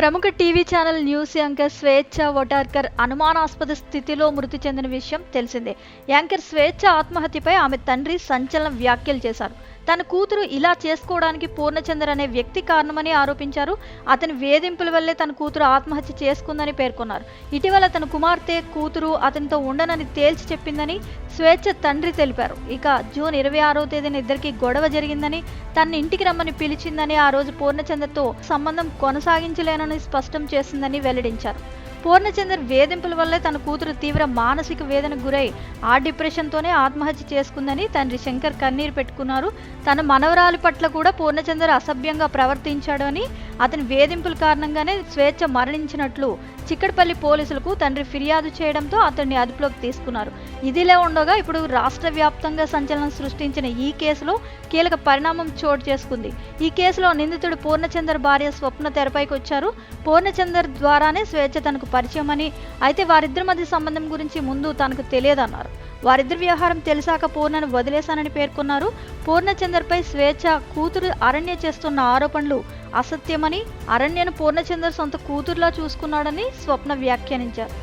ప్రముఖ TV channel news anchor స్వేచ్ఛ వటార్కర్ అనుమానాస్పద స్థితిలో మృతి చెందిన విషయం తెలిసిందే. యాంకర్ స్వేచ్ఛ ఆత్మహత్యపై ఆమె తండ్రి సంచలన వ్యాఖ్యలు చేశారు. తన కూతురు ఇలా చేసుకోవడానికి పూర్ణచంద్ర అనే వ్యక్తి కారణమని ఆరోపించారు. అతని వేధింపుల వల్లే తన కూతురు ఆత్మహత్య చేసుకుందని పేర్కొన్నారు. ఇటీవల తన కుమార్తె కూతురు అతనితో ఉండనని తేల్చి చెప్పిందని స్వేచ్ఛ తండ్రి తెలిపారు. ఇక జూన్ 26వ తేదీన ఇద్దరికి గొడవ జరిగిందని, తన ఇంటికి రమ్మని పిలిచిందని, ఆ రోజు పూర్ణచంద్రతో సంబంధం కొనసాగించలేనని స్పష్టం చేసిందని వెల్లడించారు. పూర్ణచందర్ వేధింపుల వల్లే తన కూతురు తీవ్ర మానసిక వేదనకు గురై ఆ డిప్రెషన్తోనే ఆత్మహత్య చేసుకుందని తండ్రి శంకర్ కన్నీరు పెట్టుకున్నారు. తన మనవరాలి పట్ల కూడా పూర్ణచందర్ అసభ్యంగా ప్రవర్తించాడు అని, అతని వేధింపుల కారణంగానే స్వేచ్ఛ మరణించినట్లు చిక్కడపల్లి పోలీసులకు తండ్రి ఫిర్యాదు చేయడంతో అతన్ని అదుపులోకి తీసుకున్నారు. ఇదిలా ఉండగా ఇప్పుడు రాష్ట్ర వ్యాప్తంగా సంచలనం సృష్టించిన ఈ కేసులో కీలక పరిణామం చోటు చేసుకుంది. ఈ కేసులో నిందితుడు పూర్ణచందర్ భార్య స్వప్న తెరపైకి వచ్చారు. పూర్ణచందర్ ద్వారానే స్వేచ్ఛ తనకు పరిచయం అని, అయితే వారిద్దరి మధ్య సంబంధం గురించి ముందు తనకు తెలియదన్నారు. వారిద్దరి వ్యవహారం తెలిసాక పూర్ణను వదిలేశానని పేర్కొన్నారు. పూర్ణచందర్పై స్వేచ్ఛ కూతురు అరణ్య చేస్తున్న ఆరోపణలు అసత్యమని, అరణ్యను పూర్ణచందర్ సొంత కూతురులా చూసుకున్నాడని స్వప్న వ్యాఖ్యానించారు.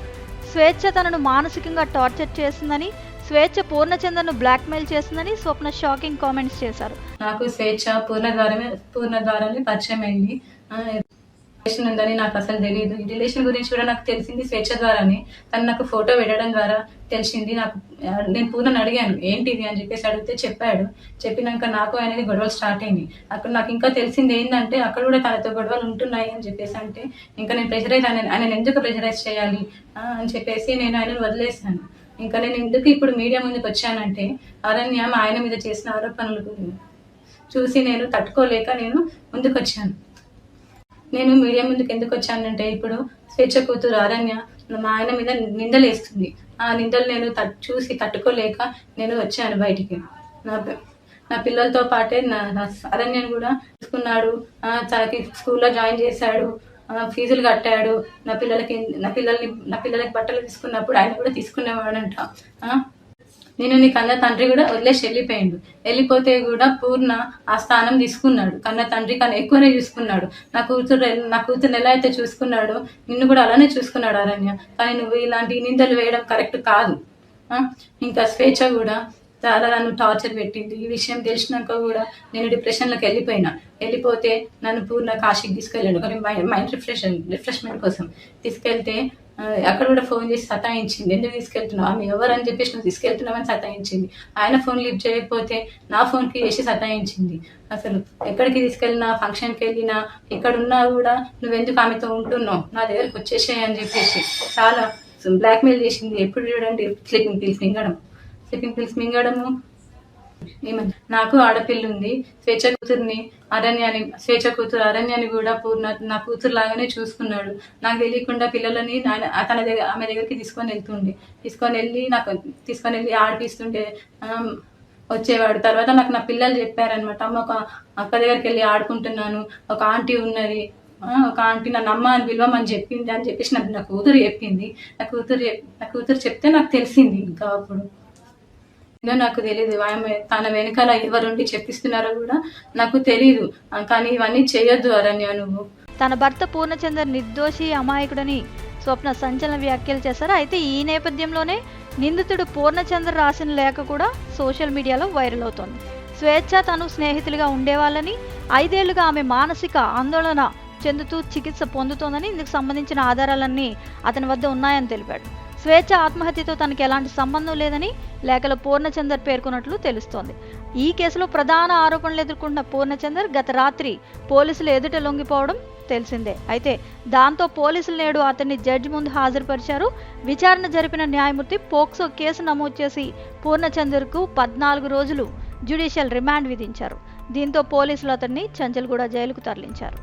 స్వేచ్ఛ తనను మానసికంగా టార్చర్ చేసిందని, స్వేచ్ఛ పూర్ణచందర్ను బ్లాక్మెయిల్ చేసిందని స్వప్న షాకింగ్ కామెంట్స్ చేశారు. నాకు స్వేచ్ఛ పూర్ణ ద్వారానే పరిచయం అయింది. రిలేషన్ ఉందని నాకు అసలు తెలియదు. ఈ రిలేషన్ గురించి కూడా నాకు తెలిసింది స్వేచ్ఛ ద్వారానే. తను నాకు ఫోటో పెట్టడం ద్వారా తెలిసింది. నేను పూర్ణని అడిగాను ఏంటిది అని చెప్పేసి అడిగితే చెప్పాడు. చెప్పినాక నాకు అనేది గొడవలు స్టార్ట్ అయింది. అక్కడ నాకు ఇంకా తెలిసింది ఏంటంటే అక్కడ కూడా తనతో గొడవలు ఉంటున్నాయి అని చెప్పేసి అంటే, ఇంకా నేను ప్రెషరైజ్ ఆయన ఎందుకు ప్రెషరైజ్ చేయాలి అని చెప్పేసి నేను ఆయనను వదిలేసాను. ఇంకా నేను ఎందుకు ఇప్పుడు మీడియా ముందుకు వచ్చానంటే, అరణ్య ఆయన మీద చేసిన ఆరోపణలు చూసి నేను తట్టుకోలేక నేను ముందుకు వచ్చాను. నేను మీడియా ముందుకు ఎందుకు వచ్చానంటే, ఇప్పుడు స్వేచ్ఛ కూతురు అరణ్య మా ఆయన మీద నిందలు వేస్తుంది. ఆ నిందలు నేను చూసి తట్టుకోలేక నేను వచ్చాను బయటికి. నా పిల్లలతో పాటే నా అరణ్యను కూడా తీసుకున్నాడు. తనకి స్కూల్లో జాయిన్ చేశాడు, ఫీజులు కట్టాడు. నా పిల్లలకి బట్టలు తీసుకున్నప్పుడు ఆయన కూడా తీసుకునేవాడంట. నేను నీ కన్న తండ్రి కూడా వదిలేసి వెళ్ళిపోతే కూడా పూర్ణ ఆ స్థానం తీసుకున్నాడు. కన్న తండ్రి కన్నా ఎక్కువనే చూసుకున్నాడు. నా కూతురు ఎలా అయితే చూసుకున్నాడో నిన్ను కూడా అలానే చూసుకున్నాడు అరణ్య. కానీ నువ్వు ఇలాంటి నిందలు వేయడం కరెక్ట్ కాదు. ఇంకా స్వేచ్ఛ కూడా చాలా నన్ను టార్చర్ పెట్టింది. ఈ విషయం తెలిసినాక కూడా నేను డిప్రెషన్లోకి వెళ్ళిపోతే నన్ను పూర్ణ కాశీకి తీసుకెళ్ళాడు. కానీ మైండ్ రిఫ్రెష్మెంట్ కోసం తీసుకెళ్తే అక్కడ కూడా ఫోన్ చేసి సతాయించింది. ఎందుకు తీసుకెళ్తున్నావు, ఆమె ఎవరు అని చెప్పేసి నువ్వు తీసుకెళ్తున్నావని సతాయించింది. ఆయన ఫోన్ లిఫ్ట్ చేయకపోతే నా ఫోన్కి చేసి సతాయించింది. అసలు ఎక్కడికి తీసుకెళ్ళినా, ఫంక్షన్కి వెళ్ళినా, ఎక్కడున్నా కూడా నువ్వెందుకు ఆమెతో ఉంటున్నావు, నా దగ్గరకు వచ్చేసాయి అని చెప్పేసి చాలా బ్లాక్మెయిల్ చేసింది. ఎప్పుడు చూడండి స్లీపింగ్ పిల్స్ మింగడము. నాకు ఆడపిల్ల ఉంది. స్వేచ్ఛ కూతురు అరణ్యాన్ని కూడా పూర్ణ నా కూతురు లాగానే చూసుకున్నాడు. నాకు తెలియకుండా పిల్లలని ఆమె దగ్గరికి తీసుకొని వెళ్ళి ఆడిపిస్తుంటే వచ్చేవాడు. తర్వాత నాకు నా పిల్లలు చెప్పారనమాట, అమ్మ ఒక అక్క దగ్గరికి వెళ్ళి ఆడుకుంటున్నాను, ఒక ఆంటీ ఉన్నది, ఒక ఆంటీ నన్ను అమ్మ అని పిలవమని చెప్పింది అని చెప్పేసి నా కూతురు చెప్పింది. నా కూతురు చెప్తే నాకు తెలిసింది. ఇంకా అప్పుడు నాకు తెలియదు తన వెనకాల ఎవరుండి చెప్పిస్తున్నారో కూడా నాకు తెలియదు. కానీ ఇవన్నీ చేయొద్దు అరణ్య నువ్వు. తన భర్త పూర్ణచందర్ నిర్దోషి, అమాయకుడని స్వప్న సంచలన వ్యాఖ్యలు చేశారు. అయితే ఈ నేపథ్యంలోనే నిందితుడు పూర్ణచందర్ రాసిన లేఖ కూడా సోషల్ మీడియాలో వైరల్ అవుతోంది. స్వేచ్ఛ తను స్నేహితులుగా ఉండేవాళ్ళని, 5 ఏళ్లుగా ఆమె మానసిక ఆందోళన చెందుతూ చికిత్స పొందుతోందని, ఇందుకు సంబంధించిన ఆధారాలన్నీ అతని వద్ద ఉన్నాయని తెలిపాడు. స్వేచ్ఛ ఆత్మహత్యతో తనకు ఎలాంటి సంబంధం లేదని లేఖలో పూర్ణచందర్ పేర్కొన్నట్లు తెలుస్తోంది. ఈ కేసులో ప్రధాన ఆరోపణలు ఎదుర్కొంటున్న పూర్ణచందర్ గత రాత్రి పోలీసులు ఎదుట లొంగిపోవడం తెలిసిందే. అయితే దాంతో పోలీసులు నేడు అతన్ని జడ్జి ముందు హాజరుపరిచారు. విచారణ జరిపిన న్యాయమూర్తి పోక్సో కేసు నమోదు చేసి పూర్ణచందర్కు 14 రోజులు జ్యుడిషియల్ రిమాండ్ విధించారు. దీంతో పోలీసులు అతన్ని చంచల్గూడ జైలుకు తరలించారు.